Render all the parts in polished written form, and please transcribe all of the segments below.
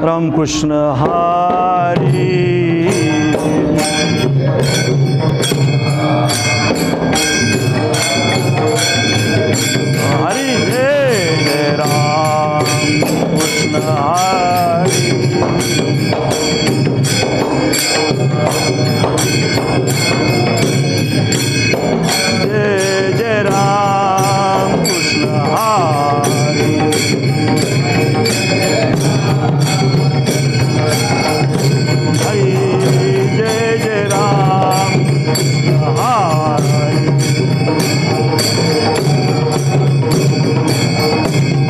रामकृष्ण हरी हरी जय जय राम कृष्ण हरी जय जय राम कृष्ण हरी हरि जय जय राम हरि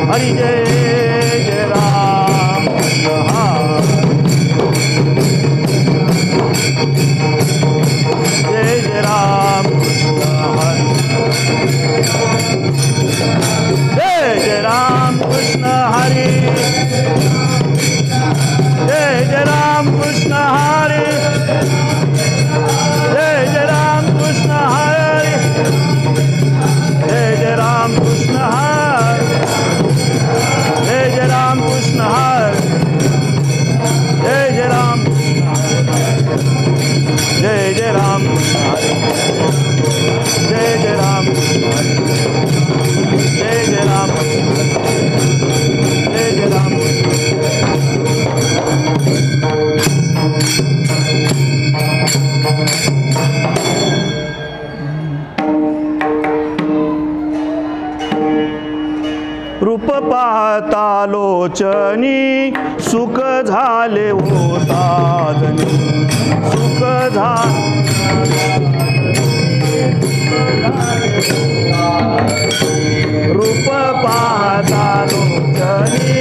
हरि जय जय राम जय जय राम जय जय राम कृष्ण हरि जय जय राम कृष्ण हरि जय जय राम कृष्ण हरि जय जय राम कृष्ण हरि जय जय राम कृष्ण हरि जय जय राम जय जय राम जय जय राम जय जय राम जय जय राम रूप पाहता लोचनी सुख झाले ओ साधनी सुख रूप पाहता लोचनी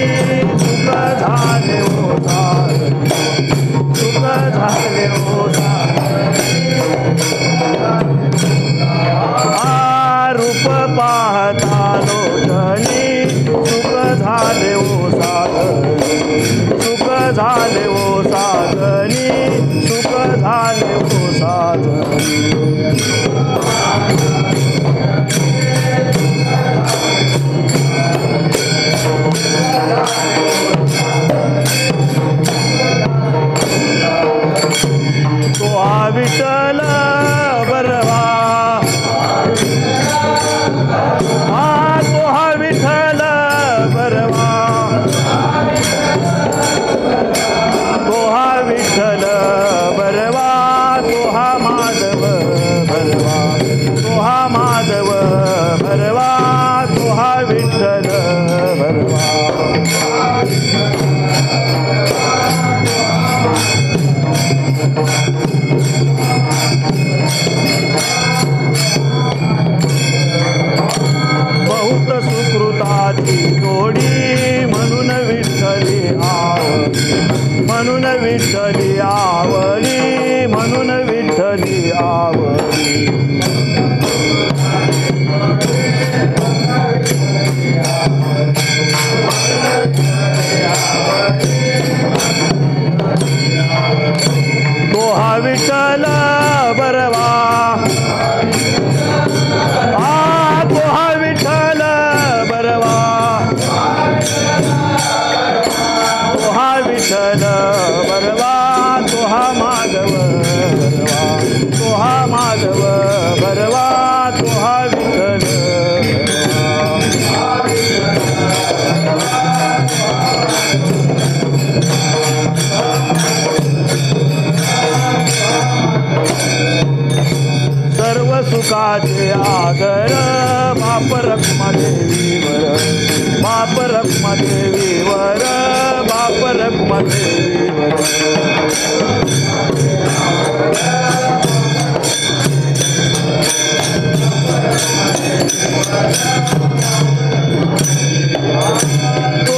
सुख झाले ओ साधनी सुख झाले ओ रूप पाहता लोचनी सुख झाले ओ साधनी सुख झाले ओ साधनी सुख झाले ओ साधनी तो विठ्ठल बरवा तो विठ्ठल बरवा तो विठ्ठल बरवा तो माधव बरवा तो माधव बरवा तो विठ्ठल बरवा बहुत सुकृताची जोडी म्हणून विठ्ठली आवली म्हणून विठ्ठली आवली म्हणून विठ्ठली आवली तो विठ्ठल बरवा तो विठ्ठल बरवा तो विठ्ठल बरवा तो माधव बरवा तो माधव बरवा तो विठ्ठल सर्व सुखाचे आदर बाप रखमा देवीवर बाप रखमा देवीवर बाप रखमा देवीवर तो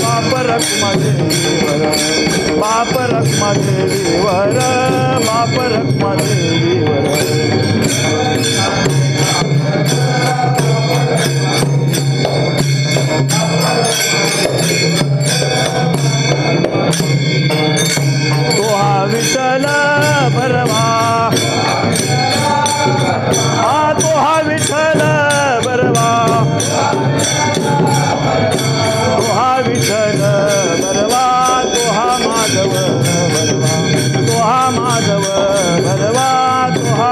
बाप रखमा देवीवर बाप रखमा देवीवर बाप रखमा देवीवर तो विठ्ठल बरवा तो विठ्ठल बरवा तो विठ्ठल भरवा तो हा माधव भरवा तो हा माधव भरवा तो हा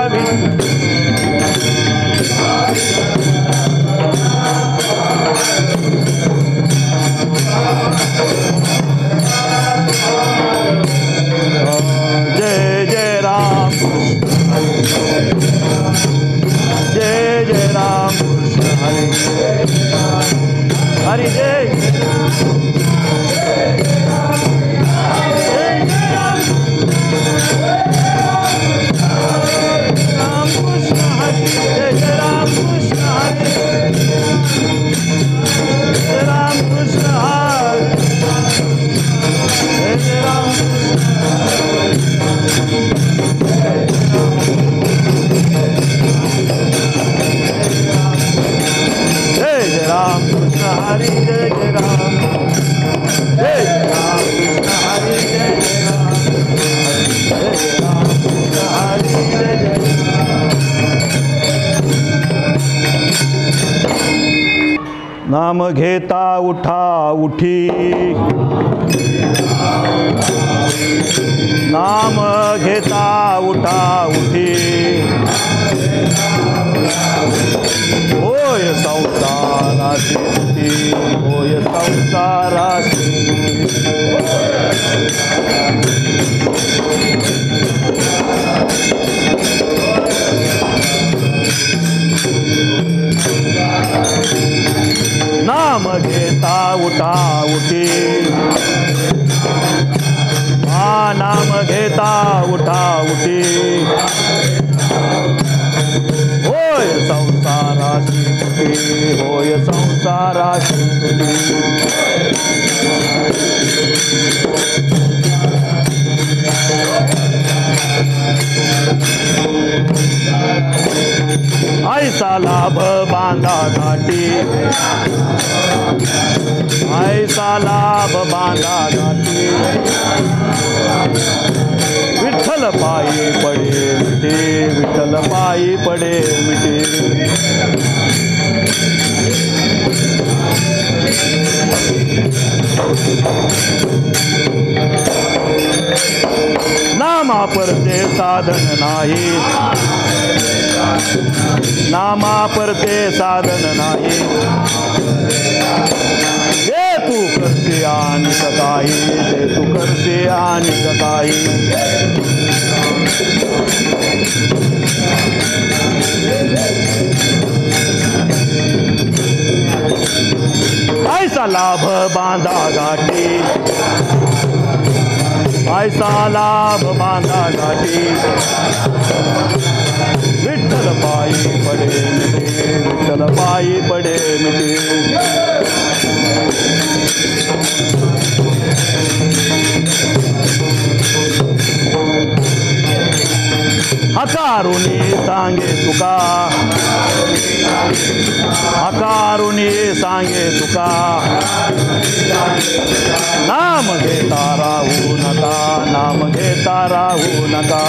जय जय राम जय जय राम कृष्ण हरि जय राम कृष्ण हरि जय जय राम कृष्ण हरि जय राम कृष्ण हरि जय जय राम राम कृष्ण हरि जय जय राम जय राम कृष्ण हरि जय जय राम जय राम कृष्ण हरि जय जय नाम घेता उठा उठी नाम घेता उठा उठी होय संसाराची तुटी होय संसाराची नाम घेता उठा उठी नाम घेता उठा उठी होय संसाराची तुटी होय संसाराची तुटी ऐसा लाभ बांधा घाटी ऐसा लाभ बांधा घाटी विठ्ठल पायी पडे मिटे विठ्ठल पायी पडे मिटे नामा परते साधन नाही नामा परते साधन नाही जे तू करते आणि काही जे तू करते आणि काही ऐसा लाभ बांधा घाटी ऐसा लाभ बांधा घाटी विठ्ठल पायी पडे मिटे विठ्ठल पायी पडे मिटे हकारुनी सांगे तुका हकारुनी सांगे तुका नाम घेता राहू नका नाम घेता राहू नका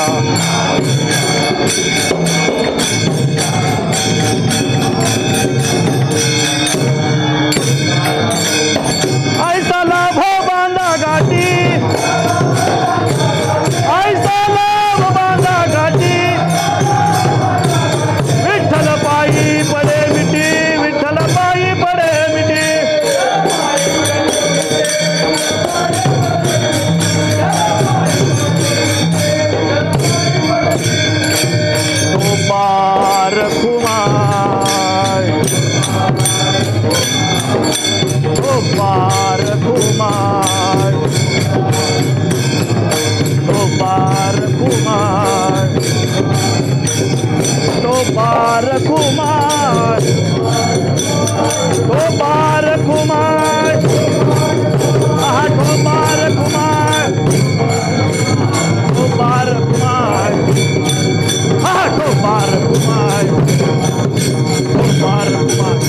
ऐसा लाभ बांधा घाटी ऐसा लाभ बांधा घाटी विठ्ठल पायी पडे मिटी विठ्ठल पायी पडे मिटी तो पार कुमार तो पार कुमार तो पार कुमार तो पार कुमार तो पार कुमार तो पार कुमार तो पार कुमार तो पार कुमार तो पार कुमार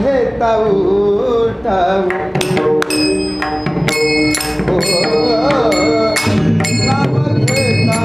घेता उठाऊ नाम घेता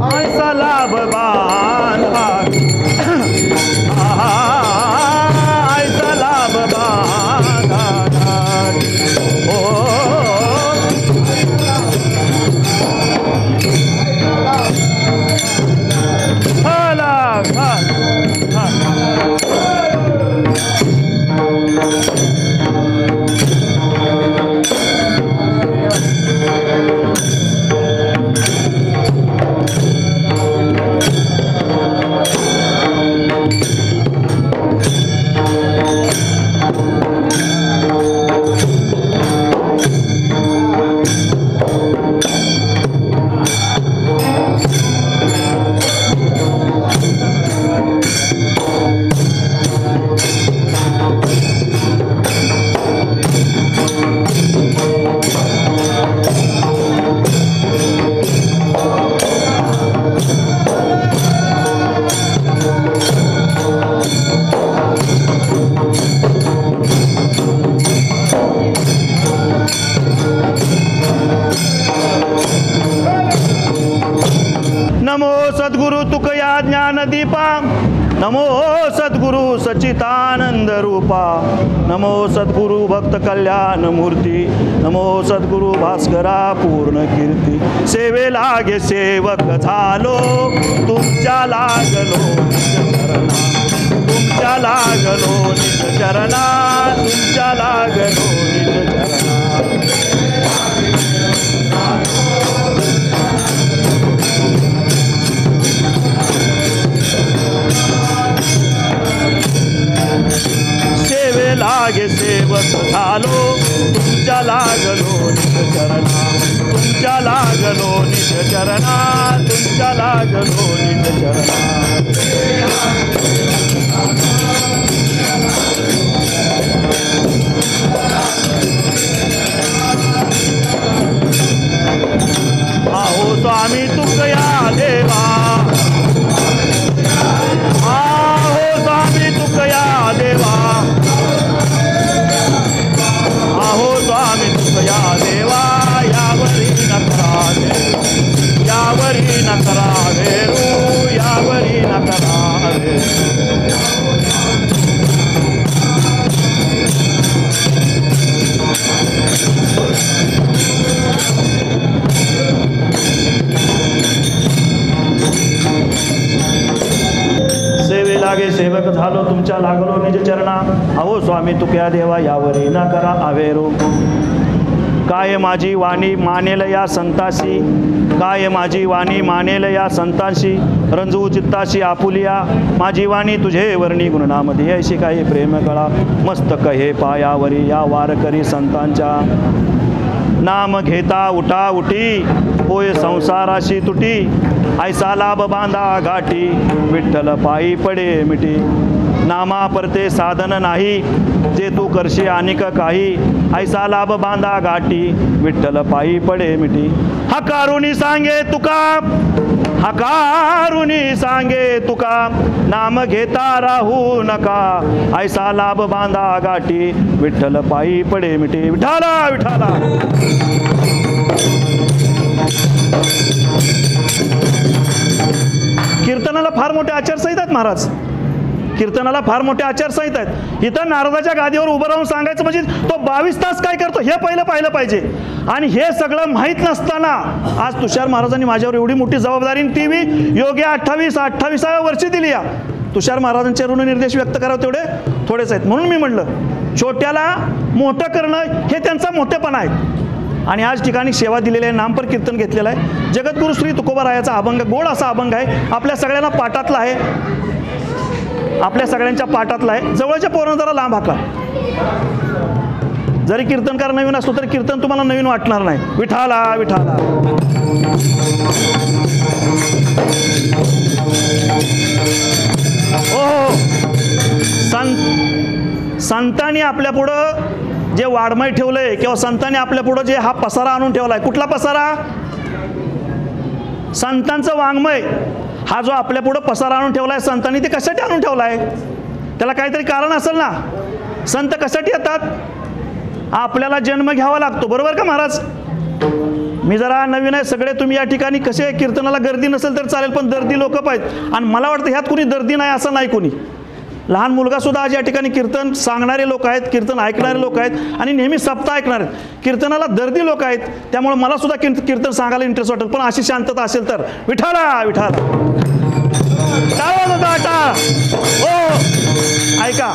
ऐसा लाभ बांधा ऐसा लाभ बांधा ओ भला नमो सद्गुरु तुकया ज्ञानदीपा नमो सद्गुरु सच्चिदानंद रूपा नमो सद्गुरु भक्त कल्याण मूर्ती नमो सद्गुरु भास्करा पूर्ण कीर्ती सेवे लागे सेवक झालो तुमच्या लागलो तुमच्या लागलो निज चरणा तुमच्या लागलो निज चरणा सेवे लागे सेवक झालो तुमच्या लागलो निज चरणा तुमच्या लागलो निज चरणा तुमच्या लागलो निज चरणा आहो स्वामी तुकया देवा आहो स्वामी तुकया देवा आहो स्वामी तुकया देवा यावरी न करावे यावरी न करावे रू यावरी न करावे सेवे लागे सेवक झालो तुमच्या लागलो निज चरणा अहो स्वामी तुक्या देवा यावरी ना करा आवेरो काय माझी वाणी मानेल या संताशी काय माझी वाणी मानेल या संताशी रंजू चित्ताशी आपुलिया माझी वाणी तुझे वर्णी गुणनामध्ये अशी काही प्रेम कळा मस्तक हे पायावरी या वारकरी संतांच्या नाम घेता उठा उठी होय संसाराशी तुटी ऐसा लाभ बांधा घाटी विठ्ठल पायी पडे मिठी नामा परते साधन नाही जे तू करशी अनेक काही ऐसा लाभ बांधा घाटी विठ्ठल पायी पडे मिठी हकारुनी सांगे तुका हकारुनी सांगे तुका नाम घेता राहू नका ऐसा लाभ बांधा घाटी विठ्ठल पायी पडे मिठी विठाला विठाला कीर्तनाला फार मोठे आचारसंहिता आहेत महाराज कीर्तनाला फार मोठे आचारसंहिता आहेत इथं नारदाच्या गादीवर उभं राहून सांगायचं म्हणजे तो 22 तास काय करतो हे पाहिलं पाहिजे आणि हे सगळं माहीत नसताना आज तुषार महाराजांनी माझ्यावर एवढी मोठी जबाबदारी ती मी योग्य 28व्या वर्षी दिली या तुषार महाराजांचे ऋणनिर्देश व्यक्त करावं तेवढे थोडेच आहेत म्हणून मी म्हणलं छोट्याला मोठं करणं हे त्यांचा मोठेपणा आहे आणि आज ठिकाणी सेवा दिलेली आहे नामपर कीर्तन घेतलेलं आहे जगद्गुरु श्री तुकोबारायाचा अभंग गोड असा अभंग आहे आपल्या सगळ्यांना पाठातला आहे आपल्या सगळ्यांच्या पाठातला आहे जवळच्या पोरांना जरा लांब हाका जरी कीर्तनकार नवीन असलो तरी कीर्तन तुम्हाला नवीन वाटणार नाही विठाला विठाला हो संत संतांनी आपल्या पुढं जे वाडमय ठेवलंय किंवा संतांनी आपल्या पुढं जे हा पसारा आणून ठेवलाय, कुठला पसारा? संतांचं वाङ्मय हा जो आपल्या पुढं पसारा आणून ठेवलाय संतांनी, ते कशासाठी आणून ठेवलाय? त्याला काहीतरी कारण असेल ना. संत कशासाठी येतात? आपल्याला जन्म घ्यावा लागतो, बरोबर का महाराज? मी जरा नवीन आहे, सगळे तुम्ही या ठिकाणी कसे कीर्तनाला गर्दी नसेल तर चालेल, पण दर्दी लोक पाहिजेत. आणि मला वाटतं ह्यात कोणी दर्दी नाही असं नाही कोणी. लहान मुलगा सुद्धा आज या ठिकाणी कीर्तन सांगणारे लोक आहेत, कीर्तन ऐकणारे लोक आहेत आणि नेहमी सप्ताह ऐकणार आहेत. कीर्तनाला दर्दी लोक आहेत, त्यामुळे मला सुद्धा कीर्तन सांगायला इंटरेस्ट वाटेल. पण अशी शांतता असेल तर विठाला विठाला हो. ऐका,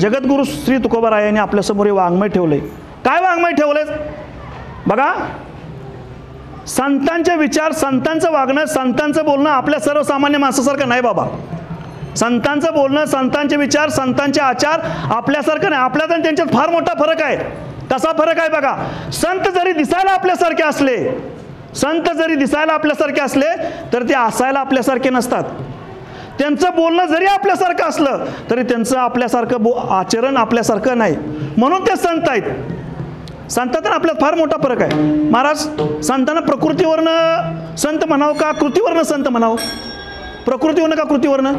जगद्गुरु श्री तुकोबाराय यांनी आपल्यासमोर हे वाङ्मय ठेवलंय. काय वाङ्मय ठेवलंय बघा? संतांचे विचार, संतांचं वागणं, संतांचं बोलणं आपल्या सर्वसामान्य माणसासारखं नाही बाबा. संतांचं बोलणं, संतांचे विचार, संतांचे आचार आपल्यासारखं नाही. आपल्यात आणि त्यांच्यात फार मोठा फरक आहे. कसा फरक आहे बघा? संत जरी दिसायला आपल्यासारखे असले, संत जरी दिसायला आपल्यासारखे असले तर ते असायला आपल्यासारखे नसतात. त्यांचं बोलणं जरी आपल्यासारखं असलं तरी त्यांचं आपल्यासारखं आचरण आपल्यासारखं नाही. म्हणून ते संत आहेत. संतात आपल्यात फार मोठा फरक आहे महाराज. संतांना प्रकृतीवरनं संत म्हणावं का कृतीवरनं संत म्हणावं? प्रकृतीवरनं का कृतीवरनं?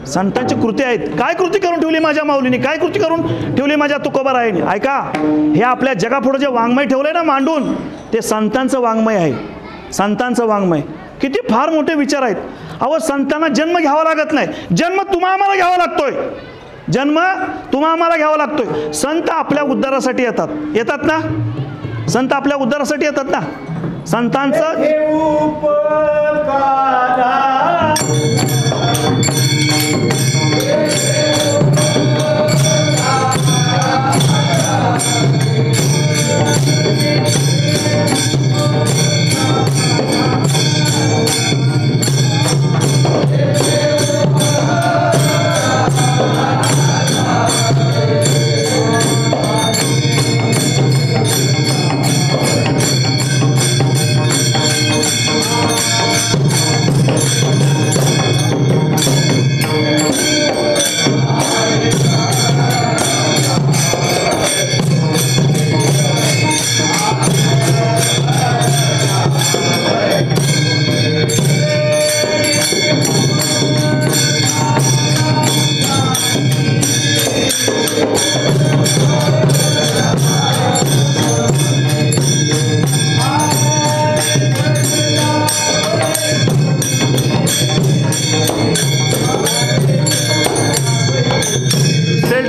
संतांची कृती आहेत. काय कृती करून ठेवली माझ्या माऊलीने, काय कृती करून ठेवली माझ्या तुकोबारायांनी? ऐका, हे आपल्या जगापुढं जे वाङ्मय ठेवलंय ना मांडून, ते संतांचं वाङ्मय आहे. संतांचं वाङ्मय किती फार मोठे विचार आहेत. अहो, संतांना जन्म घ्यावा लागत नाही. जन्म तुम्हा आम्हाला घ्यावा लागतोय. जन्म तुम्हा आम्हाला घ्यावा लागतोय. संत आपल्या उद्धारासाठी येतात. येतात ना? संत आपल्या उद्धारासाठी येतात ना. संतांचं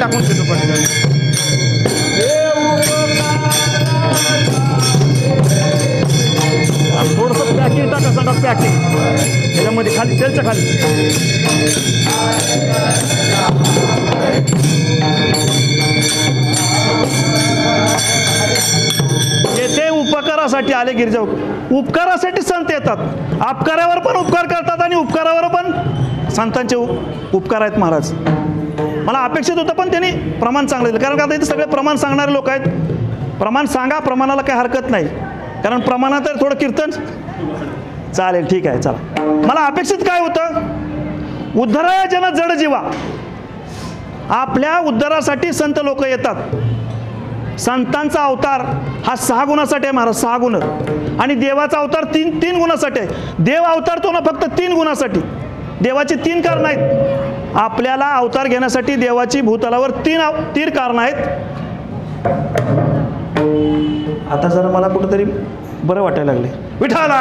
टाकून देतो पटकन. थोडंसं पॅकिंग टाका, सगळं पॅकिंग त्याच्यामध्ये खाली सेलच्या खाली. येथे उपकारासाठी आले गिरिजा. उपकारासाठी संत येतात. अपकारावर पण उपकार करतात आणि उपकारावर पण संतांचे उपकार आहेत महाराज. मला अपेक्षित होतं पण त्यांनी प्रमाण चांगलं दिलं. कारण का आता इथे सगळे प्रमाण सांगणारे लोक आहेत. प्रमाण सांगा, प्रमाणाला काही हरकत नाही. कारण प्रमाणात तर थोडं कीर्तन चालेल, ठीक आहे चला. मला अपेक्षित काय होतं? उद्धाराया जन जड जीवा. आपल्या उद्धारासाठी संत लोक येतात. संतांचा अवतार हा 6 गुणासाठी आहे महाराज, 6 गुण. आणि देवाचा अवतार 3 गुणासाठी आहे. देव अवतारतो ना फक्त 3 गुणासाठी. देवाची 3 कारणं आहेत. आपल्याला अवतार घेण्यासाठी देवाची भूतलावर 3 कारणं आहेत. आता जरा मला कुठंतरी बरं वाटायला लागले. विठाला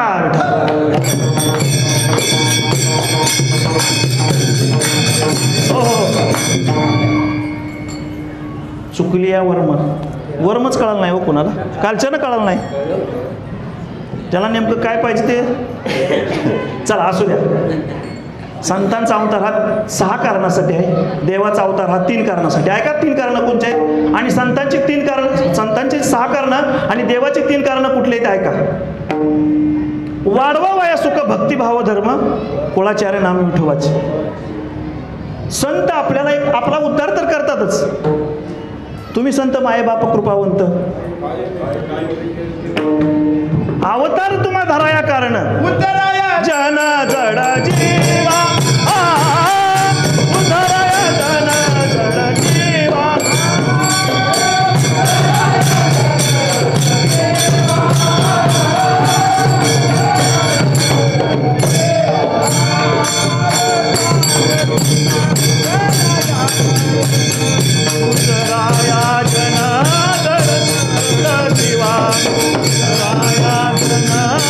हो चुकली या वर्मच कळालं नाही हो कोणाला. कालच्यानं कळालं नाही. त्याला नेमकं काय पाहिजे ते चला असू द्या. संतांचा अवतार हा 6 कारणासाठी आहे. देवाचा अवतार हा 3 कारणासाठी. ऐका 3 कारणं कोणते आहेत आणि संतांची 3 कारणं, संतांची 6 कारणं आणि देवाची 3 कारणं कुठले आहेत ऐका. वाढवा वया सुख भक्तिभाव धर्म कुळाचार्य नाम विठोबाचे. संत आपल्याला आपला उद्धार तर करतातच. तुम्ही संत माये बाप कृपावंत. अवतार तुम्हा धराया कारण उद्धराया जन जड जीवा. उद्धराया जन जड जीवा. राया जनार्दन दिवा राया जनार्दन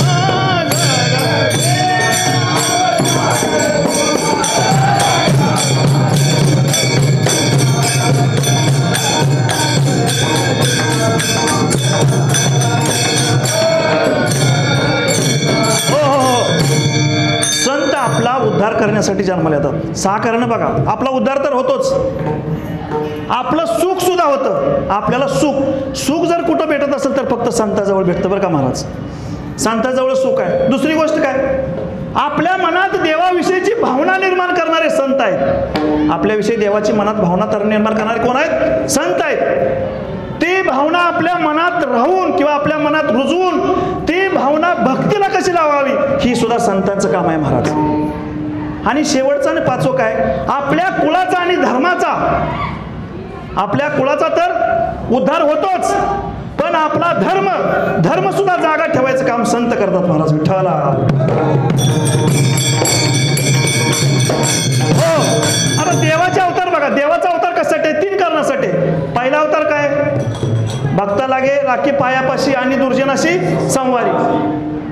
संत आपला उद्धार करण्यासाठी जन्माला येतात. 6 कारणं बघा. आपला उद्धार तर होतोच, आपलं सुख सुद्धा होतं. आपल्याला सुख जर कुठं भेटत असेल तर फक्त संताजवळ भेटतं बरं का महाराज. संताजवळ सुख आहे. दुसरी गोष्ट काय, आपल्या मनात देवाविषयीची भावना निर्माण करणारे संत आहेत. आपल्याविषयी देवाची मनात भावना निर्माण करणारे कोण आहेत? संत आहेत. ती भावना आपल्या मनात राहून किंवा आपल्या मनात रुजवून ती भावना भक्तीला कशी लावावी ही सुद्धा संतांचं काम आहे महाराज. आणि शेवटचं आणि 5वं काय, आपल्या कुळाचा आणि धर्माचा, आपल्या कुळाचा तर उद्धार होतोच, पण आपला धर्म सुद्धा जागा ठेवायचं काम संत करतात महाराज. विठ्ठला हो. आता देवाचे अवतार बघा. देवाचा अवतार कशासाठी? 3 कारणासाठी. पहिला अवतार काय, भक्ता लागे राखी पायापाशी आणि दुर्जनाशी संवारी.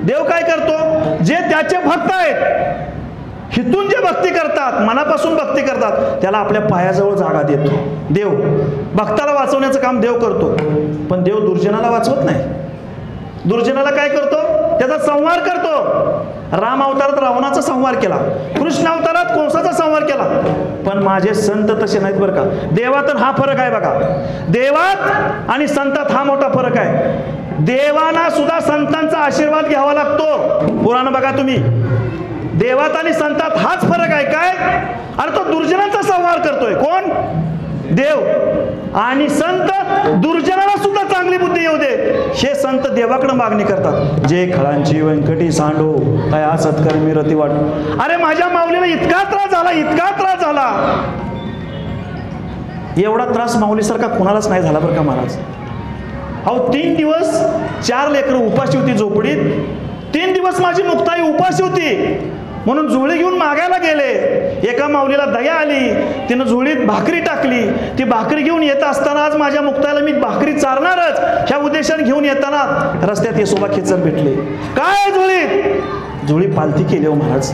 देव काय करतो, जे त्याचे भक्त आहेत हितून जे भक्ती करतात, मनापासून भक्ती करतात, त्याला आपल्या पायाजवळ जागा देतो. देव भक्ताला वाचवण्याचं काम देव करतो, पण देव दुर्जनाला वाचवत नाही. दुर्जनाला काय करतो, त्याचा संहार करतो. राम अवतारात रावणाचा संहार केला, कृष्ण अवतारात कंसाचा संहार केला, पण माझे संत तसे नाहीत बरं का. देवात हा फरक आहे बघा. देवात आणि संतात हा मोठा फरक आहे. देवांना सुद्धा संतांचा आशीर्वाद घ्यावा लागतो. पुराण बघा तुम्ही. देवात आणि संतात हाच फरक आहे. काय? अरे तो दुर्जनांचा संहार करतोय कोण? देव. आणि संत दुर्जनाला सुद्धा चांगली बुद्धी येऊ दे हे संत देवाकडे मागणी करतात. जे खळांची व्यंकटी सांडो काय सत्कर्मी रती वाट. अरे माझ्या माऊलीला इतका त्रास झाला, इतका त्रास झाला, एवढा त्रास माऊलीसारखा कोणालाच नाही झाला बरं का महाराज. अहो 3 दिवस 4 लेकरं उपाशी होती झोपडीत. 3 दिवस माझी मुक्ताई उपाशी होती म्हणून झोळी घेऊन मागायला गेले. एका माऊलीला दया आली, तिनं झोळीत भाकरी टाकली. ती भाकरी घेऊन येत असताना आज माझ्या मुक्ताईला मी भाकरी चारणारच ह्या उद्देशाने घेऊन येताना रस्त्यात येसोबा खेचर भेटले. काय झोळीत? झोळी पालथी केली हो महाराज.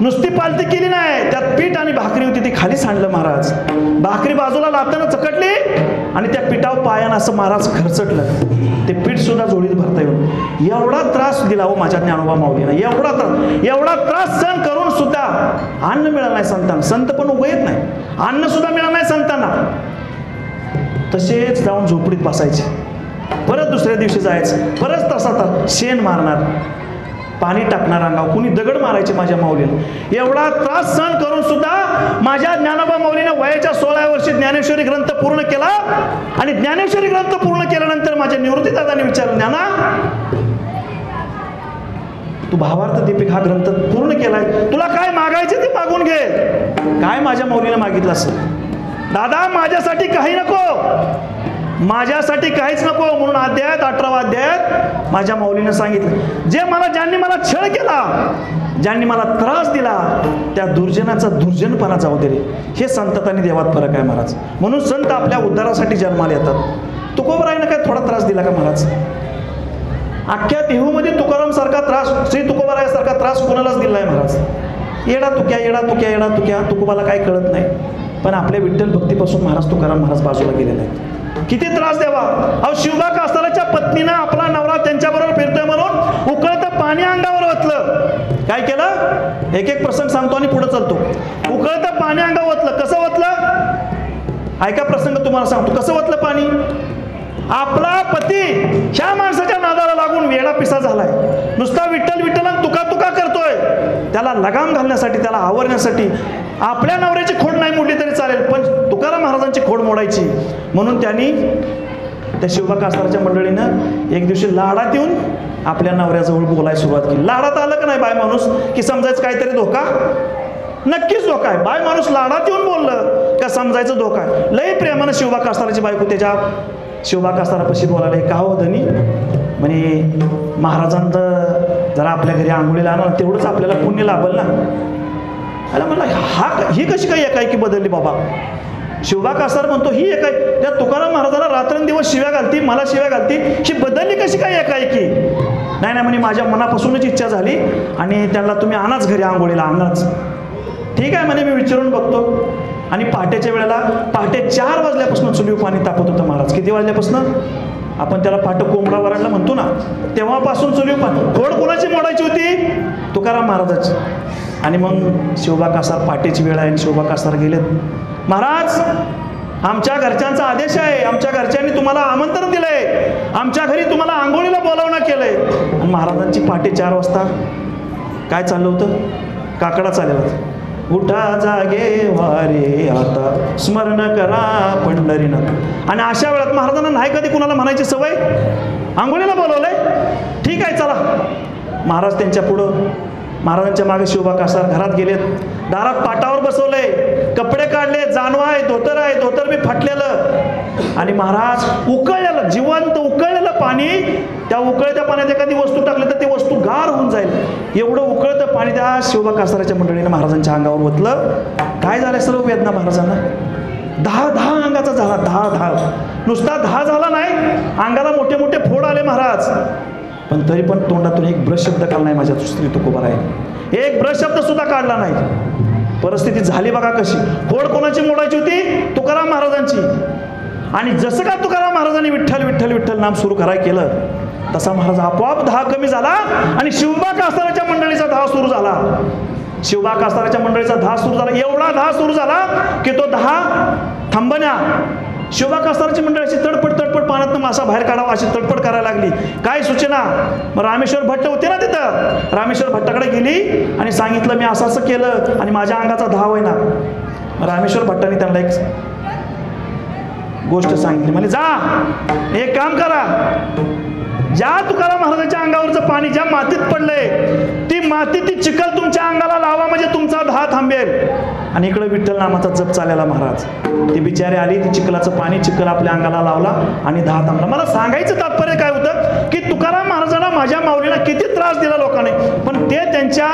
नुसती पालथी केली नाही, त्यात पीठ आणि भाकरी होती ती खाली सांडलं महाराज. भाकरी बाजूला लाथानं चकटली आणि त्या पिठावर पायानं असं महाराज खरचटलं. ते पीठ सुद्धा झोळीत भरता येऊन एवढा त्रास दिला हो माझ्या ज्ञानोबा माऊलीनं. एवढा त्रास सहन करून सुद्धा अन्न मिळालं नाही संतांना. संत पण उभं येत नाही, अन्न सुद्धा मिळालं नाही संतांना. तसेच जाऊन झोपडीत बसायचे. परत दुसऱ्या दिवशी जायचं, परत तसा शेण मारणार, पाणी टाकणार अंगावर, कुणी दगड मारायचे माझ्या माऊलीला. एवढा त्रास सहन करून सुद्धा माझ्या ज्ञानोबा माऊलीने वयाच्या 16व्या वर्षी ज्ञानेश्वरी ग्रंथ पूर्ण केला. आणि ज्ञानेश्वरी ग्रंथ पूर्ण केल्यानंतर माझ्या निवृत्ती दादाने विचारलं, ज्ञाना तू भावार्थ दीपिक हा ग्रंथ पूर्ण केलाय, तुला काय मागायचे ते मागून घे. काय माझ्या माऊलीने मागितलं असं? दादा माझ्यासाठी काही नको, माझ्यासाठी काहीच नको म्हणून अध्यायात 18वा अध्यायात माझ्या माऊलीने सांगितलं, ज्यांनी मला छळ केला, ज्यांनी मला त्रास दिला, त्या दुर्जनाचा दुर्जनपणा जाऊ दे रे. हे संतात आणि देवात फरक आहे महाराज. म्हणून संत आपल्या उद्धारासाठी जन्माला येतात. तुकोबरायनं काय थोडा त्रास दिला का महाराज? अख्ख्या देहूमध्ये तुकाराम सारखा त्रास, श्री तुकोबराय सारखा त्रास कोणालाच दिला आहे महाराज. येडा तुक्या तुकोबाला काय कळत नाही, पण आपल्या विठ्ठल भक्तीपासून महाराज तुकाराम महाराज बाजूला गेलेले आहेत. किती त्रास द्यावा. अहो शिवबा कासाराच्या पत्नीनं आपला नवरा त्यांच्याबरोबर फिरतोय म्हणून उकळतं पाणी अंगावर ओतलं. काय केलं? एक प्रसंग सांगतो आणि पुढे चालतो. उकळतं पाणी अंगावर ओतलं. कसं ओतलं? ऐका प्रसंग तुम्हाला सांगतो. कसं ओतलं पाणी? आपला पती ह्या माणसाच्या नादाला लागून वेडा पिसा झालाय. नुसता विठ्ठल विठ्ठल तुका करतोय. त्याला लगाम घालण्यासाठी, त्याला आवरण्यासाठी आपल्या नवऱ्याची खोड नाही मोडली तरी चालेल, पण तुकाराम महाराजांची खोड मोडायची. म्हणून त्यांनी त्या शिवबा कासाराच्या मंडळीनं एक दिवशी लाडात येऊन आपल्या नवऱ्याजवळ बोलायला सुरुवात केली. लाडात आलं का नाही बाय माणूस की समजायचं काहीतरी धोका? नक्कीच धोका आहे. बाय माणूस लाडात येऊन बोललं का समजायचं धोका आहे. लई प्रेमानं शिवबा कासाराची बायको त्याच्या शिवबा कासारापाशी बोलायला, का हो धनी म्हणे महाराजांचं जरा आपल्या घरी आंघोळीला आणा, तेवढंच आपल्याला पुण्य लाभल ना. अरे मला ही कशी काय एकाएकी बदलली बाबा? शिवबा कासार म्हणतो ही एक आहे. त्या तुकाराम महाराजांना रात्रंदिवस शिव्या घालती, मला शिव्या घालती, ही बदलली कशी काय एकाएकी? नाही नाही म्हणे माझ्या मनापासूनच इच्छा झाली आणि त्यांना तुम्ही आणाच घरी आंघोळीला आणाच. ठीक आहे म्हणे मी विचारून बघतो. आणि पहाटेच्या वेळेला पहाटे 4 वाजल्यापासून चुलीवर पाणी तापत होतं महाराज. किती वाजल्यापासून? आपण त्याला पहाटे कोंबडा वराडला म्हणतो ना, तेव्हापासून चुलीवर पाणी. घोड कोणाची मोडायची होती? तुकाराम महाराजाची. आणि मग शिवबा कासार पहाटेची वेळ आहे आणि शिवबा कासार गेलेत. महाराज आमच्या घरच्यांचा आदेश आहे, आमच्या घरच्यांनी तुम्हाला आमंत्रण दिलंय, आमच्या घरी तुम्हाला आंघोळीला बोलावणं केलंय. आणि महाराजांची पहाटे 4 वाजता काय चाललं होतं? काकडा चाललेला होता. उठा जागे वारे आता स्मरण करा पंढरीनाथ. आणि अशा वेळात महाराजांना नाही कधी कुणाला म्हणायची सवय, आंघोळीला बोलवलंय, ठीक आहे चला. महाराज त्यांच्या पुढं, महाराजांच्या मागे शिवबा कासार घरात गेलेत. दारात पाटावर बसवलंय, कपडे काढले, जानवा आहे, धोतर बी फाटलेलं. आणि महाराज उकळलेलं, जिवंत उकळलेलं पाणी, त्या उकळत्या पाण्यात एखादी वस्तू टाकली तर ती वस्तू गार होऊन जाईल, एवढं उकळतं पाणी त्या शिवबा कासाराच्या मंडळीनं महाराजांच्या अंगावर ओतलं. काय झालं सर्व वेदना महाराजांना? 10 अंगाचा झाला, 10 नुसता 10 झाला नाही, अंगाला मोठे मोठे फोड आले महाराज. पण तरी पण तोंडातून एक ब्रश शब्द काढला नाही माझ्या श्री तुकोबा आहे, एक ब्रश शब्द सुद्धा काढला नाही. परिस्थिती झाली बघा कशी. फोड कोणाची मोडायची होती? तुकाराम महाराजांची. आणि जसं का तुकाराम महाराजांनी विठ्ठल विठ्ठल विठ्ठल नाम सुरू करायला केलं, तसा महाराज आपोआप 10 कमी झाला आणि शिवबा कासाराच्या मंडळीचा 10 सुरू झाला. शिवबा कासाराच्या मंडळीचा 10 सुरू झाला. एवढा 10 सुरू झाला की तो 10 थांबण्या. शिवबा कासाराची मंडळी अशी तडपड पाण्यातनं मासा बाहेर काढावा अशी तडपड करायला लागली. काय सूचना? मग रामेश्वर भट्ट होते ना तिथं, रामेश्वर भट्टाकडे गेली आणि सांगितलं मी असं असं केलं आणि माझ्या अंगाचा 10 होईना. रामेश्वर भट्टाने त्यांना एक गोष्ट सांगितली, म्हणजे जा एक काम करा, ज्या तुकाराम महाराजांच्या अंगावरचं पाणी ज्या मातीत पडलंय ती माती, ती चिखल तुमच्या अंगाला लावा म्हणजे तुमचा 10 थांबेल. आणि इकडे विठ्ठल नामाचा जप चाललेला महाराज. ती बिचारी आली, ती चिखलाचं पाणी चिखल आपल्या अंगाला लावला आणि 10 थांबला. मला सांगायचं तात्पर्य काय होतं की तुकाराम महाराजांना माझ्या माऊलीला किती त्रास दिला लोकांनी, पण ते त्यांच्या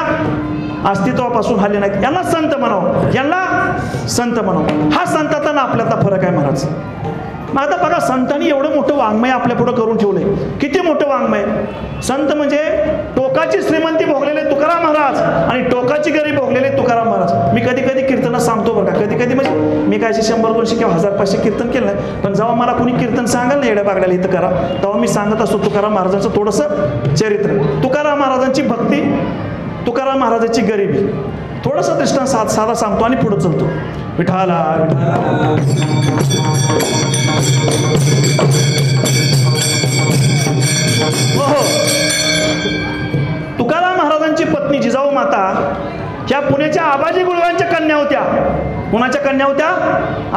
अस्तित्वापासून हल्ले नाहीत. यांना संत म्हणावं, यांना संत म्हणावं. हा संताचा ना आपल्यातला फरक आहे महाराज. मग आता बघा, संतांनी एवढं मोठं वाङ्मय आपल्या पुढं करून ठेवलंय. किती मोठं वाङ्मय. संत म्हणजे टोकाची श्रीमंती भोगलेले तुकाराम महाराज आणि टोकाची गरीब भोगलेले तुकाराम महाराज. मी कधी कधी कीर्तन सांगतो बरं का, कधी कधी म्हणजे मी काय 100-200 किंवा 1000-500 कीर्तन केलं नाही, पण जेव्हा मला कोणी कीर्तन सांगाल ना येड्या बागड्याला इथं करा, तेव्हा मी सांगत असतो तुकाराम महाराजांचं थोडंसं चरित्र, तुकाराम महाराजांची भक्ती, तुकाराम महाराजांची गरिबी, थोडंसं दृष्टांत साधा सांगतो आणि पुढे चलतो. विठाला हो. तुकाराम महाराजांची पत्नी जिजाऊ माता ह्या पुण्याच्या आबाजी गुळव्यांच्या कन्या होत्या. कुणाच्या कन्या होत्या?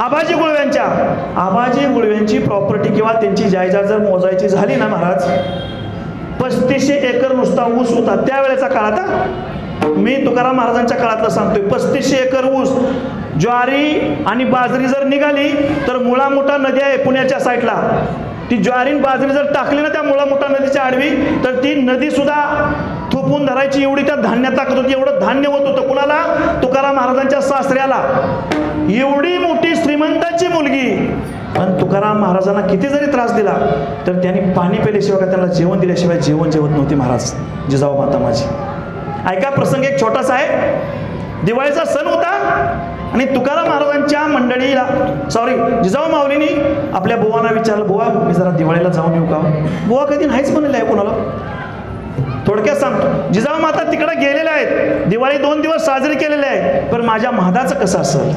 आबाजी गुळव्यांच्या. आबाजी गुळव्यांची प्रॉपर्टी किंवा त्यांची जायदाद जर मोजायची झाली ना महाराज, 3500 एकर नुसता ऊस होता त्यावेळेचा काळात. मी तुकाराम महाराजांच्या काळातलं सांगतोय. 3500 एकर ऊस, ज्वारी आणि बाजरी जर निघाली तर मुळामुठा नदी आहे पुण्याच्या साईडला, ती ज्वारी बाजरी जर टाकली ना त्या मुळामुठा नदीच्या आडवी तर ती नदी सुद्धा थोपून धरायची, एवढी त्या धान्य ताकद होती. एवढं धान्य होत होतं कुणाला? तुकाराम महाराजांच्या सासऱ्याला. एवढी मोठी श्रीमंताची मुलगी, पण तुकाराम महाराजांना किती जरी त्रास दिला तर त्यांनी पाणी पिल्याशिवाय, त्यांना जेवण दिल्याशिवाय जेवत नव्हती महाराज जिजाऊ माता माझी. ऐका प्रसंग एक छोटासा आहे. दिवाळीचा सण होता आणि तुकाराम महाराजांच्या मंडळीला जिजाऊ माऊलीनी आपल्या बुवांना विचारलं, बुवा मी जरा दिवाळीला जाऊन येऊ का? बुवा कधी नाहीच म्हणले आहे कोणाला. थोडक्यात सांगतो, जिजाऊ माता तिकडे गेलेल्या आहेत, दिवाळी 2 दिवस साजरी केलेली आहे, पण माझ्या महादाचं कसं असेल,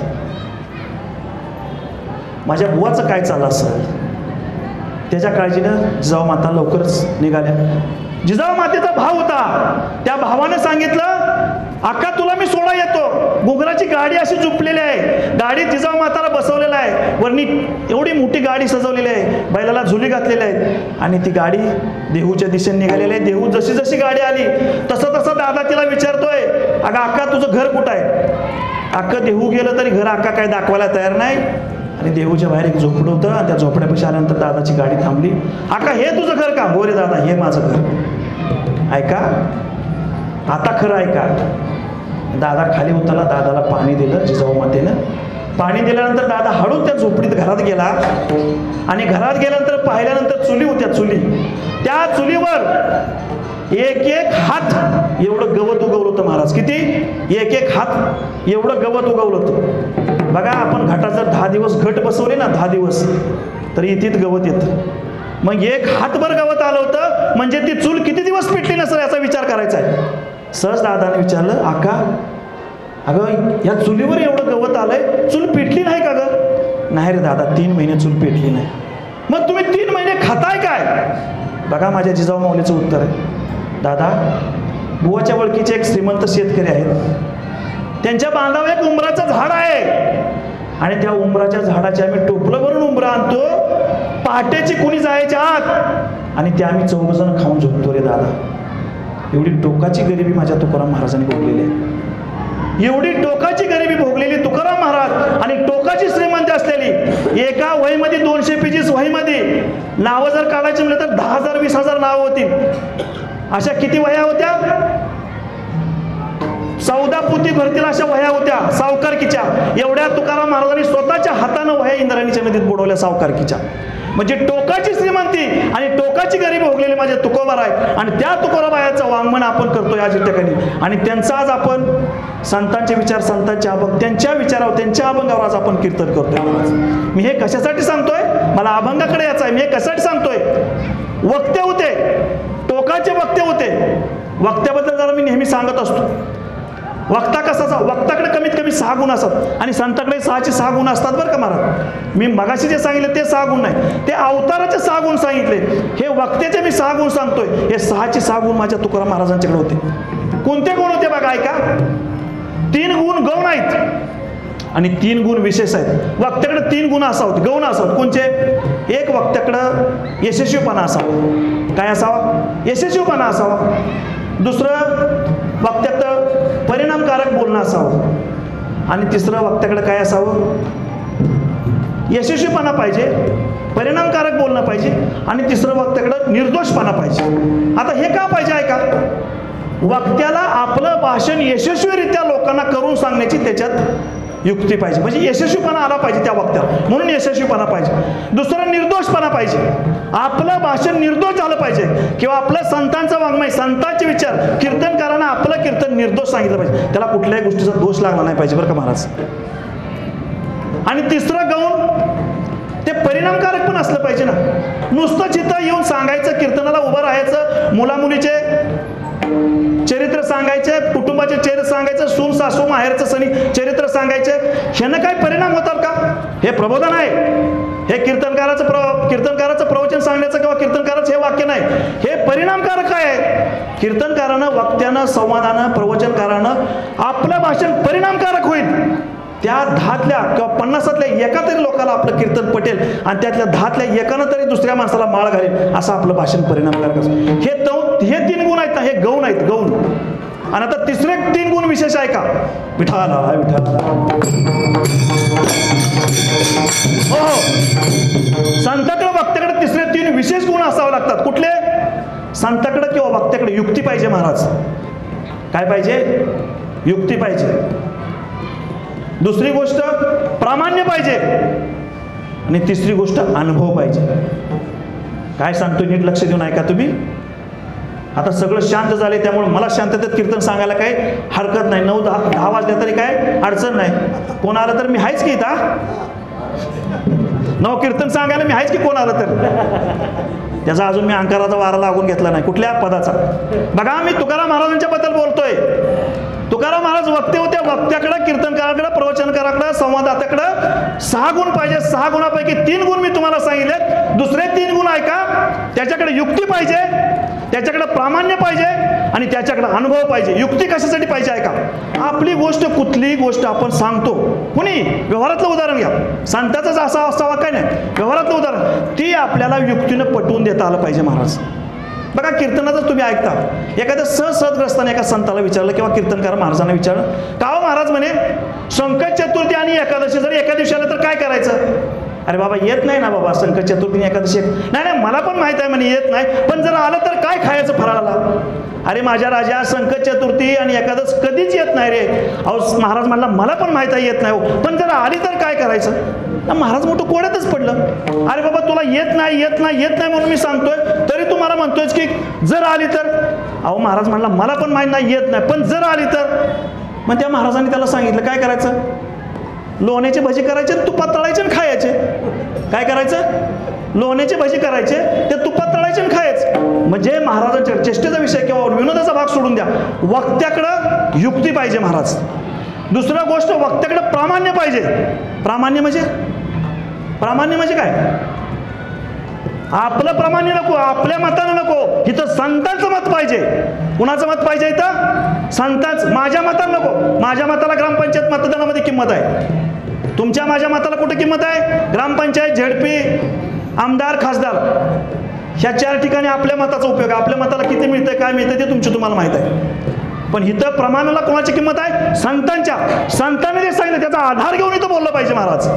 माझ्या बुवाचं काय चाललं असेल, त्याच्या काळजीनं जिजाऊ माता लवकरच निघाल्या. जिजाऊ मातेचा भाव होता, त्या भावानं सांगितलं अक्का तुला मी सोडा येतो. घुगराची गाडी अशी झुपलेली आहे, गाडीत जिजाऊ माताला बसवलेला आहे, वरनी एवढी मोठी गाडी सजवलेली आहे, बैलाला झुली घातलेली आहे आणि ती गाडी देहूच्या दिशेने निघालेली आहे. देहू जशी जशी गाडी आली तसं तसं दादा तिला विचारतोय, अगं अक्का तुझं घर कुठं आहे? अक्का देहू गेलं तरी घर अक्का काय दाखवायला तयार नाही. आणि देहूच्या बाहेर एक झोपडं होतं आणि त्या झोपड्यापाशी आल्यानंतर दादाची गाडी थांबली. अक्का हे तुझं घर का? हो रे दादा हे माझं घर. ऐका आता खरं ऐका. दादा खाली उतरला, दादाला पाणी दिलं जिजाऊ मातेनं पाणी दिल्यानंतर दादा हळूच त्या झोपडीत घरात गेला आणि घरात गेल्यानंतर पाहिल्यानंतर चुली होत्या, चुली, त्या चुलीवर एक एक हात एवढं गवत उगवलं होतं महाराज. किती? एक एक हात एवढं गवत उगवलं होतं. बघा आपण घाटात जर 10 दिवस घट बसवले ना, 10 दिवस, तर इथेच गवत येतं. मग एक हातभर गवत आलं होतं म्हणजे ती चूल किती दिवस पेटली नसेल याचा विचार करायचा आहे. सहज दादाने विचारलं, आका अगं या चुलीवर एवढं गवत आलंय, चूल पेटली नाही का गं? नाही रे दादा, 3 महिने चूल पेटली नाही. मग तुम्ही 3 महिने खाताय काय? बघा माझ्या जिजाऊ माऊलीचं उत्तर आहे, दादा बुवाच्या ओळखीचे एक श्रीमंत शेतकरी आहेत, त्यांच्या बांधावर एक उंबराचं झाड आहे आणि त्या उंबराच्या झाडाचे आम्ही टोपलं भरून उंबरा आणतो, पहाटेची कुणी जायच्या आत आणि ते आम्ही 4 जण खाऊन झोपतो रे दादा. एवढी टोकाची गरिबी माझ्या तुकाराम महाराजांनी भोगलेली आहे. एवढी टोकाची गरिबी भोगलेली तुकाराम महाराज आणि टोकाची श्रीमंती असलेली. एका वहीमध्ये 200 पेजेस वहीमध्ये नावं जर काढायची म्हटलं तर 10,000 20,000 नावं होती. अशा किती वह्या होत्या? 14 पोथी भरतील अशा वह्या होत्या सावकारकीच्या. एवढ्या तुकाराम महाराजांनी स्वतःच्या हातानं वह्या इंद्रायणीच्या नदीत बुडवल्या सावकारकीच्या. म्हणजे टोकाची श्रीमंती आणि टोकाची गरिबी भोगलेली माझे तुकोबार आहे आणि त्या तुकोबाराचं वाङ्मन आपण करतोय आज या ठिकाणी. आणि त्यांचा आज आपण संतांचे विचार, संतांचे अभंग, त्यांच्या विचारावर, त्यांच्या अभंगावर आज आपण कीर्तन करतोय. मी हे कशासाठी सांगतोय? मला अभंगाकडे यायचं आहे. मी हे कशासाठी सांगतोय? वक्ते होते, टोकाचे वक्ते होते. वक्त्याबद्दल जरा मी नेहमी सांगत असतो, वक्ता कसाचा? वक्ताकडे कमीत कमी 6 गुण असतात आणि संताकडे 6चे 6 गुण असतात बरं का महाराज. मी मगाशी जे सांगितले ते 6 गुण नाही, ते अवताराचे 6 गुण सांगितले. हे वक्त्याचे मी 6 गुण सांगतोय. हे 6चे 6 गुण माझ्या तुकाराम महाराजांच्याकडे होते. कोणते गुण होते बघा, ऐका. 3 गुण गौण आहेत आणि 3 गुण विशेष आहेत. वक्त्याकडे 3 गुण असावेत, गौण असावेत. कोणचे? एक, वक्त्याकडं यशस्वीपणा असावा. काय असावा? यशस्वीपणा असावा. दुसरं, वक्त्याकडं परिणामकारक बोलणं असावं. आणि तिसरं, वक्त्याकडे काय असावं? यशस्वीपणा पाहिजे, परिणामकारक बोलणं पाहिजे आणि तिसरं, वक्त्याकडं निर्दोषपणा पाहिजे. आता हे का पाहिजे ऐका. वक्त्याला आपलं भाषण यशस्वीरित्या लोकांना करून सांगण्याची त्याच्यात युक्ती पाहिजे, म्हणजे यशस्वीपणा आला पाहिजे त्या वक्त्याला, म्हणून यशस्वीपणा पाहिजे. दुसरं, निर्दोषपणा पाहिजे. आपलं भाषण निर्दोष झालं पाहिजे किंवा आपलं संतांचं वाङ्मय, संतांचे विचार, कीर्तनकारांना आपलं कीर्तन निर्दोष सांगितलं पाहिजे, त्याला कुठल्याही गोष्टीचा दोष लागला नाही पाहिजे बरं का महाराज. आणि तिसरं गौण, ते परिणामकारक पण असलं पाहिजे ना. नुसतं चित्त येऊन सांगायचं, कीर्तनाला उभं राहायचं, मुलामुलीचे चरित्र सांगायचे, कुटुंबाचे चरित्र सांगायचं, सून सासू माहेरचं सनी चरित्र सांगायचे, ह्यानं काय परिणाम होतात का? हे प्रबोधन आहे. हे कीर्तनकाराचं प्रवचन सांगण्याचं किंवा कीर्तनकाराचं हे वाक्य नाही, हे परिणामकारक आहे. कीर्तनकारानं, वक्त्यानं, संवादानं, प्रवचनकारानं आपलं भाषण परिणामकारक होईल. त्या 10तल्या किंवा 50तल्या एका तरी लोकांना आपलं कीर्तन पटेल आणि त्यातल्या 10तल्या एकानं तरी दुसऱ्या माणसाला माळ घालेल असं आपलं भाषण परिणामकारक असतं. हे 3 गुण आहेत ना, हे गौण आहेत, गौण. आणि आता तिसरे 3 गुण विशेष आहे का? विठाला विठाला. हो, संताकडे, वक्त्याकडे तिसरे 3 विशेष गुण असावे लागतात. कुठले? संताकडे किंवा वक्त्याकडे युक्ती पाहिजे महाराज. काय पाहिजे? युक्ती पाहिजे. दुसरी गोष्ट, प्रामाण्य पाहिजे. आणि तिसरी गोष्ट, अनुभव पाहिजे. काय सांगतो नीट लक्ष देऊन ऐका तुम्ही. आता सगळं शांत झाले त्यामुळे मला शांततेत कीर्तन सांगायला काही हरकत नाही. 9-10 वाजल्या तरी काय अडचण नाही. कोण आलं तर मी आहेच की इथं. कीर्तन सांगायला मी आहेच की कोण आलं तर. त्याचा अजून मी अंकाराचा वारा लागून घेतला नाही कुठल्या पदाचा. बघा मी तुकाराम महाराजांच्या बद्दल बोलतोय. तुकाराम महाराज वक्ते होते. वक्त्याकडे, कीर्तनकाराकडे, प्रवचनकाराकडे, संवादाकडे 6 गुण पाहिजे. 6 गुणापैकी 3 गुण मी तुम्हाला सांगितले. दुसरे 3 गुण ऐका. त्याच्याकडे युक्ती पाहिजे, त्याच्याकडे प्रामाण्य पाहिजे आणि त्याच्याकडे अनुभव पाहिजे. युक्ती कशासाठी पाहिजे ऐका. आपली गोष्ट, कुठलीही गोष्ट आपण सांगतो, कुणी व्यवहारातलं उदाहरण घ्या, संताचाच असा असावा काय नाही, व्यवहारातलं उदाहरण, ती आपल्याला युक्तीनं पटवून देता आलं पाहिजे महाराज. बघा कीर्तनाचं तुम्ही ऐकता, एखाद्या सहसदग्रस्ताने एका संताला विचारलं किंवा कीर्तनकार महाराजांना विचारलं, का हो महाराज म्हणे संकट चतुर्थी आणि एकादशी जर एका दिवशी आलं तर काय करायचं? अरे बाबा येत नाही ना बाबा संकट चतुर्थी एकादशी. नाही नाही मला पण माहित आहे म्हणे येत नाही, पण जर आलं तर काय खायचं फराळाला. अरे माझ्या राजा संकट चतुर्थी आणि एकादश कधीच येत नाही रे. अहो महाराज म्हणला मला पण माहित आहे येत नाही हो, पण जर आली तर काय करायचं. महाराज मोठं कोड्यातच पडलं. अरे बाबा तुला येत नाही येत नाही येत नाही म्हणून मी सांगतोय, तरी तू मला म्हणतोयस की जर आली तर. अहो महाराज म्हणला मला पण माहित नाही येत नाही, पण जर आली तर. मग त्या महाराजांनी त्याला सांगितलं काय करायचं. लोण्याची भजी करायचे, तुपात तळायचे आणि खायचे. काय करायचं. लोण्याची भजी करायचे, ते तुपात तळायचे आणि खायचे. म्हणजे महाराजांच्या चेष्टेचा विषय किंवा विनोदाचा भाग सोडून द्या, वक्त्याकडं युक्ती पाहिजे महाराज. दुसरा गोष्ट वक्त्याकडे प्रामाण्य पाहिजे. प्रामाण्य म्हणजे काय. आपलं प्रामाण्य नको, आपल्या मतानं नको, इथं संतांचं मत पाहिजे. कुणाचं मत पाहिजे इथं. संतांचं. माझ्या मतानं नको. माझ्या मताला ग्रामपंचायत मतदानामध्ये किंमत आहे. तुमच्या माझ्या मताला कुठे किंमत आहे. ग्रामपंचायत, झेडपी, आमदार, खासदार, ह्या 4 ठिकाणी आपल्या मताचा उपयोग. आपल्या मताला किती मिळतं काय मिळतं ते तुम्हाला माहित आहे. पण इथं प्रमाणाला कोणाची किंमत आहे. संतांच्या. संतांनी जे सांगितलं त्याचा आधार घेऊन इथं बोललं पाहिजे महाराज.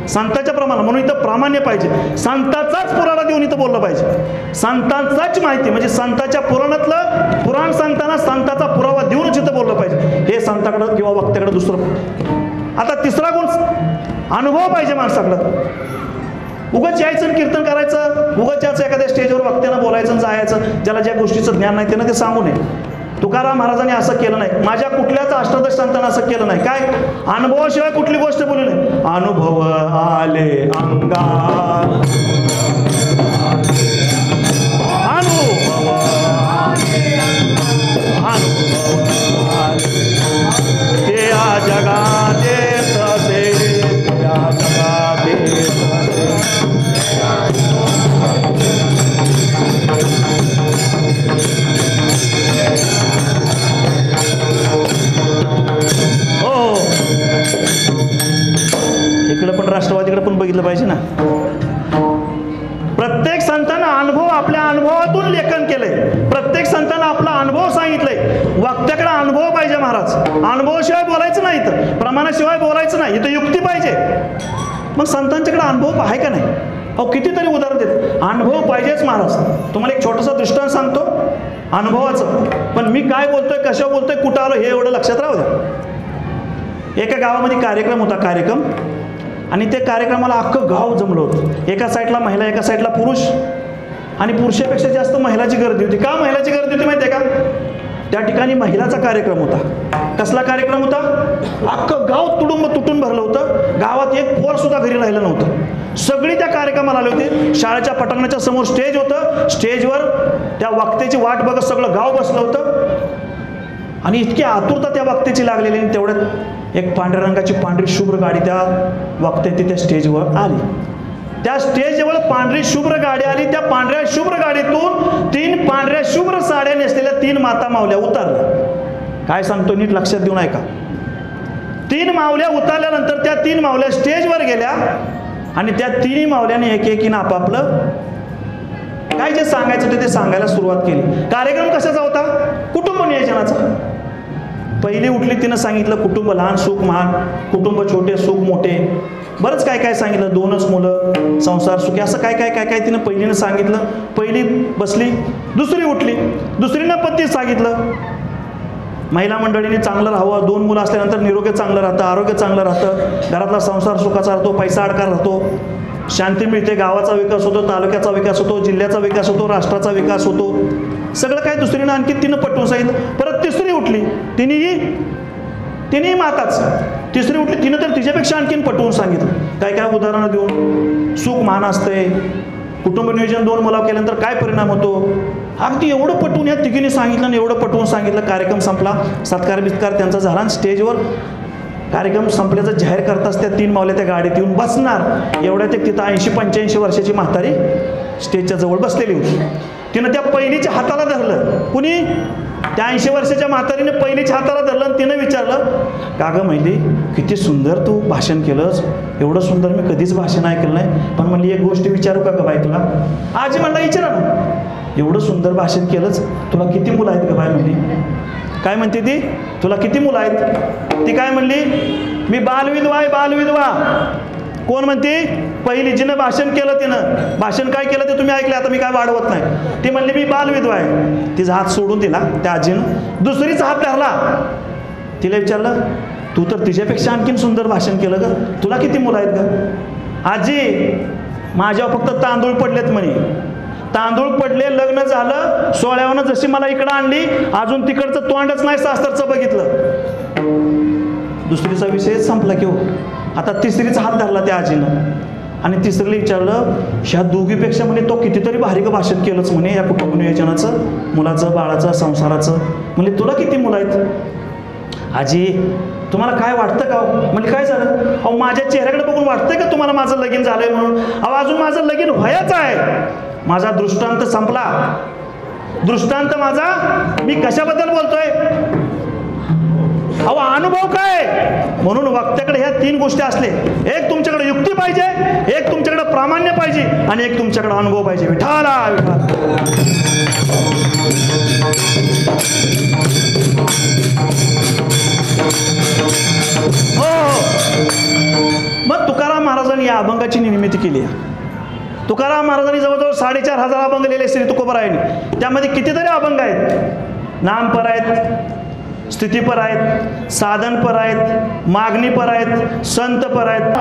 संतांच्या प्रमाणात. म्हणून इथं प्रामाण्य पाहिजे. संतांचाच पुराणा देऊन इथं बोललं पाहिजे. संतांचाच माहिती म्हणजे संतांच्या पुराणातलं पुराण सांगताना संतांचा पुरावा देऊनच इथं बोललं पाहिजे. हे संतांकडं किंवा वक्त्याकडं दुसरं. आता तिसरा गुण अनुभव पाहिजे माणसाकडं. उगाच यायचं कीर्तन करायचं, उगाच याचं एखाद्या स्टेजवर वक्त्यानं बोलायचं जायचं. ज्याला ज्या गोष्टीचं ज्ञान नाही त्यानं ते सांगू नये. तुकाराम महाराजांनी असं केलं नाही. माझ्या कुठल्याच अष्टादश संतांना असं केलं नाही. काय अनुभवाशिवाय कुठली गोष्ट बोलू नये. अनुभव आले अंगात, अनुभव ते या जगात येत असे, या जगात येत इकडे पण राष्ट्रवादीकडे पण बघितलं पाहिजे ना. प्रत्येक संतांना अनुभव, आपल्या अनुभवातून लेखन केलंय. प्रत्येक संतांना आपला अनुभव सांगितलंय. वक्त्याकडे अनुभव पाहिजे महाराज. अनुभवाशिवाय बोलायचं नाही, इथं प्रमाणाशिवाय बोलायचं नाही, इथं युक्ती पाहिजे. मग संतांच्याकडे अनुभव आहे का नाही. अहो कितीतरी उदाहरण देत. अनुभव पाहिजेच महाराज. तुम्हाला एक छोटासा दृष्टांत सांगतो अनुभवाचं. पण मी काय बोलतोय, कशा बोलतोय, कुठं आलो हे एवढं लक्षात राहू द्या. एका गावामध्ये कार्यक्रम होता. कार्यक्रम आणि त्या कार्यक्रमाला अख्खं गाव जमलं होतं. एका साईडला महिला, एका साईडला पुरुष. आणि पुरुषापेक्षा जास्त महिलाची गर्दी होती. का महिलाची गर्दी होती माहिती आहे का. त्या ठिकाणी महिलाचा कार्यक्रम होता. कसला कार्यक्रम होता. अख्खं गाव तुटून भरलं होतं. गावात एक पोर सुद्धा घरी राहिलं नव्हतं. सगळी त्या कार्यक्रमाला आले होते. शाळेच्या पटांगणाच्या समोर स्टेज होतं. स्टेजवर त्या वक्त्याची वाट बघत सगळं गाव बसलं होतं. आणि इतकी आतुरता त्या वक्त्याची लागलेली. आणि तेवढ्यात एक पांढऱ्या रंगाची पांढरी शुभ्र गाडी त्या वक्त्याची त्या स्टेजवर आली. त्या स्टेजजवळ पांढरी शुभ्र गाडी आली. त्या पांढऱ्या शुभ्र गाडीतून 3 पांढऱ्या शुभ्र साड्या नेसलेल्या 3 माता मावल्या उतरल्या. काय सांगतो नीट लक्षात देऊन ऐका. 3 मावल्या उतरल्यानंतर त्या 3 मावल्या स्टेजवर गेल्या आणि त्या 3 मावल्याने एकीनं आपापलं काय जे सांगायचं ते सांगायला सुरुवात केली. कार्यक्रम कशाचा होता. कुटुंब नियोजनाचा. पहिली उठली तिनं सांगितलं कुटुंब लहान सुख महान, कुटुंब छोटे सुख मोठे, बरंच काय काय सांगितलं. 2च मुलं, संसार सुखी, असं काय काय काय काय तिनं पहिलीनं सांगितलं. पहिली बसली. दुसरी उठली. दुसरीनं पण ती सांगितलं महिला मंडळीने चांगलं राहावं. 2 मुलं असल्यानंतर निरोगी चांगलं राहतं, आरोग्य चांगलं राहतं, घरातला संसार सुखाचा राहतो, पैसा अडका राहतो, शांती मिळते, गावाचा विकास होतो, तालुक्याचा विकास होतो, जिल्ह्याचा विकास होतो, राष्ट्राचा विकास होतो. सगळं काय दुसरीनं आणखी तिनं पटवून सांगितलं. परत तिसरी उठली. तिनेही माताच. तिसरी उठली. तिनं तर तिच्यापेक्षा आणखीन पटवून सांगितलं. काय काय उदाहरणं देऊन. सुख मान असते, कुटुंब नियोजन 2 मुलं केल्यानंतर काय परिणाम होतो. अगदी एवढं पटवून या तिघीने सांगितलं आणि एवढं पटवून सांगितलं. कार्यक्रम संपला. सत्कार बित्कार त्यांचा झाला. स्टेजवर कार्यक्रम संपल्याचं जाहीर करताच त्या 3 मावल्या त्या गाडीत येऊन बसणार. एवढ्या ते तिथं 80-85 वर्षाची म्हातारी स्टेजच्या जवळ बसलेली होती. तिनं त्या पहिलीच्या हाताला धरलं. कुणी. त्या 80 वर्षाच्या म्हातारीने पहिलीच्या हाताला धरलं आणि तिनं विचारलं का गं महिली किती सुंदर तू भाषण केलंस. एवढं सुंदर मी कधीच भाषण ऐकलं नाही. पण म्हणली एक गोष्ट विचारू का बाई तुला. आजी म्हणला विचारा ना. एवढं सुंदर भाषण केलंच, तुला किती मुलं आहेत का बाई म्हणली. काय म्हणते ती. तुला किती मुलं आहेत. ती काय म्हणली. मी बालविधवा आहे, बालविधवा. कोण म्हणते. पहिली जिनं भाषण केलं तिनं भाषण काय केलं ते तुम्ही ऐकलं, आता मी काय वाढवत नाही. ती म्हणली मी बालविधवा आहे. तिचा हात सोडून दिला त्या आजीनं. दुसरीचा हात धरला. तिला विचारलं तू तर तिच्यापेक्षा आणखीन सुंदर भाषण केलं ग, तुला किती मुलं आहेत ग? आजी माझ्यावर फक्त तांदूळ पडलेत म्हणे. तांदूळ पडले, लग्न झालं, सोहळ्यावरनं जशी मला इकडं आणली, अजून तिकडचं तोंडच नाही सासरचं बघितलं. दुसरीचा विषय संपला की हो. आता तिसरीचा हात धरला त्या आजीनं आणि तिसरीला विचारलं ह्या दोघीपेक्षा म्हणे तो कितीतरी भारी ग भाषण केलंच म्हणे या कुटुंब नियोजनाचं, मुलाचं, बाळाचं, संसाराचं. म्हणजे तुला किती मुलं आहेत? आजी तुम्हाला काय वाटतं का? म्हणजे काय झालं? अहो माझ्या चेहऱ्याकडे बघून वाटतंय का तुम्हाला माझं लगीन झालंय म्हणून? अहो अजून माझं लगीन व्हायचं आहे. माझा दृष्टांत संपला. दृष्टांत माझा, मी कशाबद्दल बोलतोय? अहो अनुभव काय? म्हणून वक्त्याकडे ह्या 3 गोष्टी असले, एक तुमच्याकडे युक्ती पाहिजे, एक तुमच्याकडे प्रामाण्य पाहिजे आणि एक तुमच्याकडे अनुभव पाहिजे. विठाला हो. मग तुकाराम महाराजांनी या अभंगाची निर्मिती केली आहे. तुकाराम महाराजांनी जवळजवळ 4,500 अभंग लिहिले श्री तुकोबरायांनी. त्यामध्ये कितीतरी अभंग आहेत. नामपर आहेत, स्थितीपर आहेत, साधनपर आहेत, मागणीपर आहेत, संतपर आहेत.